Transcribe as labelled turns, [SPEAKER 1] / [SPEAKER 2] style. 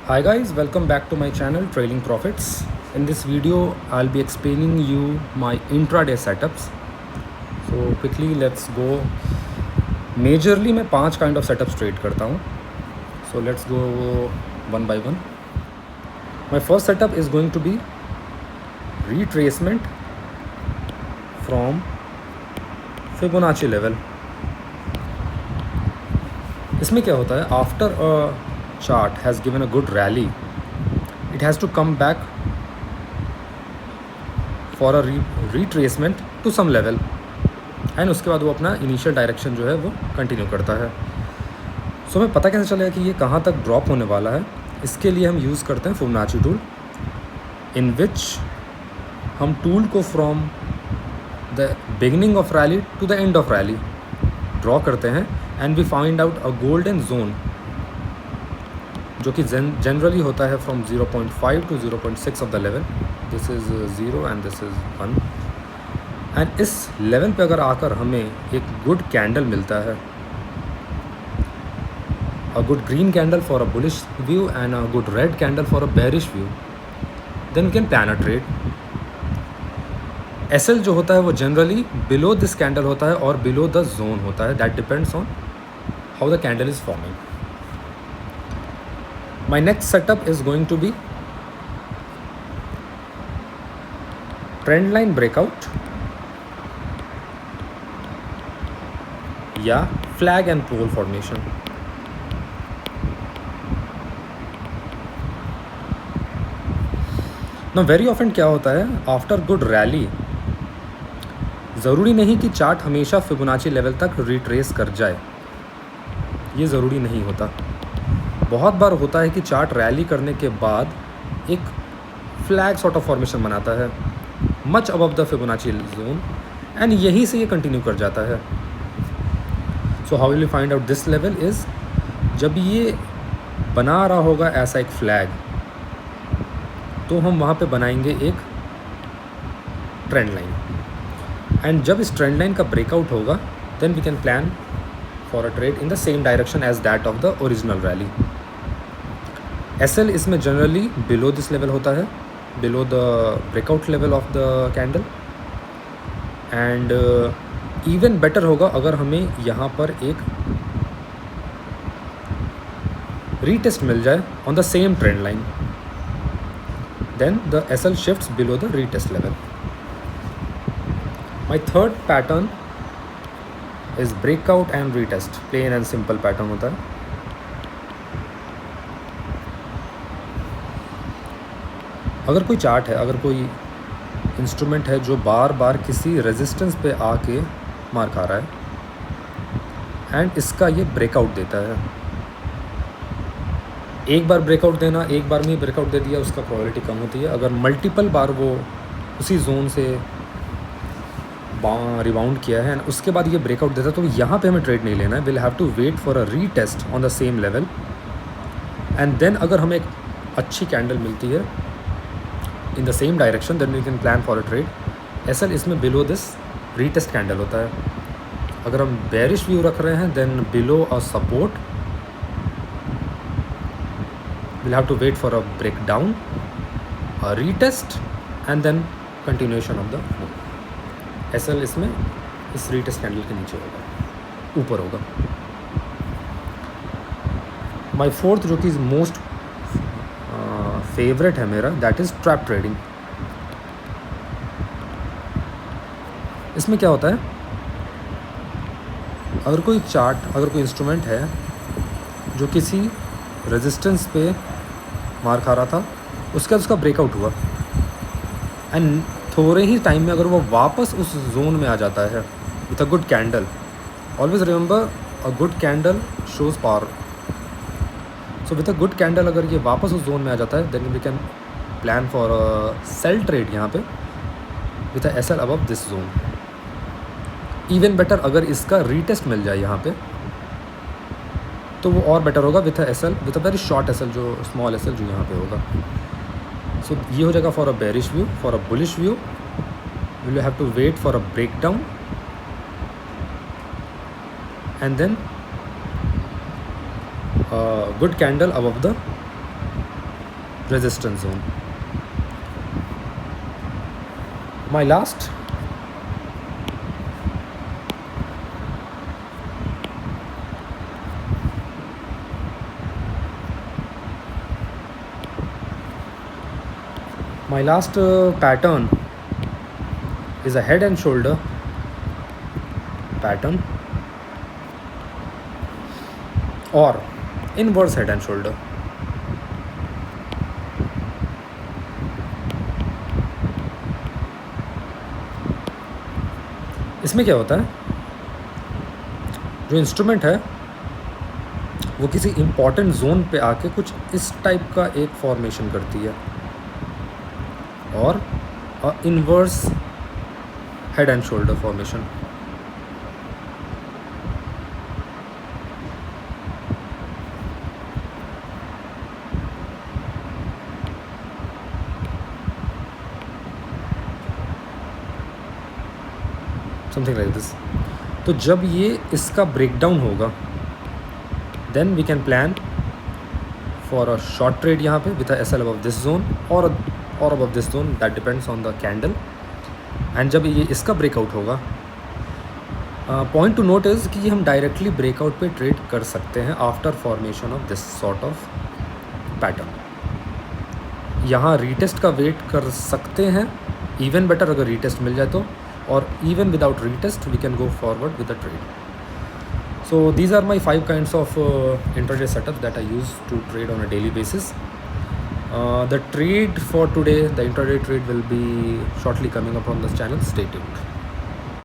[SPEAKER 1] Hi guys, welcome back to my channel Trailing Profits. In this video, I'll be explaining you my intraday setups. So quickly let's go. Majorly मैं 5 kind of setups trade करता हूँ. So let's go one by one. My first setup is going to be retracement from Fibonacci level. इसमें क्या होता है, after a chart has given a good rally, it has to come back for a retracement to some level and उसके बाद वो अपना initial direction जो है वो कंटिन्यू करता है. सो हमें पता कैसे चलेगा कि ये कहाँ तक ड्रॉप होने वाला है. इसके लिए हम यूज़ करते हैं फिबोनाची टूल, इन विच हम टूल को from the beginning of rally to the end of rally draw करते हैं and we find out a golden zone जो कि जनरली होता है from 0.5 to 0.6 of the level. This is 0 and this is 1. And इस level पे अगर आकर हमें एक गुड कैंडल मिलता है, a good green candle for a bullish view and a good red candle for a bearish view, then we can plan a trade. SL जो होता है वो जनरली बिलो दिस कैंडल होता है और बिलो द जोन होता है. That depends on how the candle is forming. My next setup is going to be trend line breakout या flag and pole formation. Now very often क्या होता है, after good rally ज़रूरी नहीं कि chart हमेशा फिबोनाची लेवल तक retrace कर जाए. ये ज़रूरी नहीं होता. बहुत बार होता है कि चार्ट रैली करने के बाद एक फ्लैग सॉर्ट ऑफ फॉर्मेशन बनाता है much above the Fibonacci zone and यहीं से ये कंटिन्यू कर जाता है. So how will you find out this level is, जब ये बना रहा होगा ऐसा एक फ्लैग तो हम वहाँ पे बनाएंगे एक ट्रेंड लाइन एंड जब इस ट्रेंड लाइन का ब्रेकआउट होगा then we can plan for a trade in the same direction as that of the original rally. SL इसमें जनरली बिलो दिस लेवल होता है, below the breakout level of the candle. And even better होगा अगर हमें यहाँ पर एक retest मिल जाए on the same trend line, then the SL shifts below the retest level. My third pattern is breakout and retest. Plain and simple pattern होता है. अगर कोई चार्ट है, अगर कोई इंस्ट्रूमेंट है जो बार बार किसी रेजिस्टेंस पे आके मार खा रहा है एंड इसका ये ब्रेकआउट देता है, एक बार ब्रेकआउट देना, एक बार में ही ब्रेकआउट दे दिया, उसका प्रोबेबिलिटी कम होती है. अगर मल्टीपल बार वो उसी जोन से रिबाउंड किया है एंड उसके बाद ये ब्रेकआउट देता है तो यहाँ पे हमें ट्रेड नहीं लेना है. Will have to wait for a retest on the same level and then अगर हमें एक अच्छी कैंडल मिलती है in the same direction then we can plan for a trade. SL इसमें बिलो दिस रीटेस्ट कैंडल होता है. अगर हम बेरिश व्यू रख रहे हैं then below a support will have to wait for a break down, a retest and then continuation of the move. SL इसमें इस रीटेस्ट कैंडल के नीचे होगा, ऊपर होगा. माई फोर्थ जो कि मोस्ट फेवरेट है मेरा, दैट इज़ ट्रैप ट्रेडिंग. इसमें क्या होता है, अगर कोई चार्ट, अगर कोई इंस्ट्रूमेंट है जो किसी रेजिस्टेंस पे मार खा रहा था, उसके बाद उसका ब्रेकआउट हुआ एंड थोड़े ही टाइम में अगर वो वापस उस जोन में आ जाता है with a good candle, always remember a good candle shows power. So with a good candle अगर ये वापस उस जोन में आ जाता है then we can plan for a sell trade यहाँ पे with a SL above this zone. Even better अगर इसका रीटेस्ट मिल जाए यहाँ पे तो वो और बेटर होगा with a SL, with a very short SL, जो स्मॉल एसएल जो यहाँ पे होगा. सो ये हो जाएगा for a bearish view. For a bullish view will have to wait for a break down and then good candle above the resistance zone. My last pattern is a head and shoulder pattern or inverse head and shoulder. इसमें क्या होता है, जो instrument है वो किसी important zone पे आके कुछ इस टाइप का एक फॉर्मेशन करती है और inverse head and shoulder formation. Something like this. तो जब ये इसका ब्रेकडाउन होगा then we can plan for a short trade यहाँ पे with S L above this zone और above this zone, that depends on the candle. And जब ये इसका ब्रेकआउट होगा, पॉइंट टू नोट इज़ कि हम डायरेक्टली ब्रेकआउट पे ट्रेड कर सकते हैं after formation of this sort of pattern. यहाँ रीटेस्ट का वेट कर सकते हैं, इवन बेटर अगर रीटेस्ट मिल जाए तो, or even without retest we can go forward with the trade. So these are my 5 kinds of intraday setup that I use to trade on a daily basis. The trade for today, the intraday trade will be shortly coming up on this channel. Stay tuned.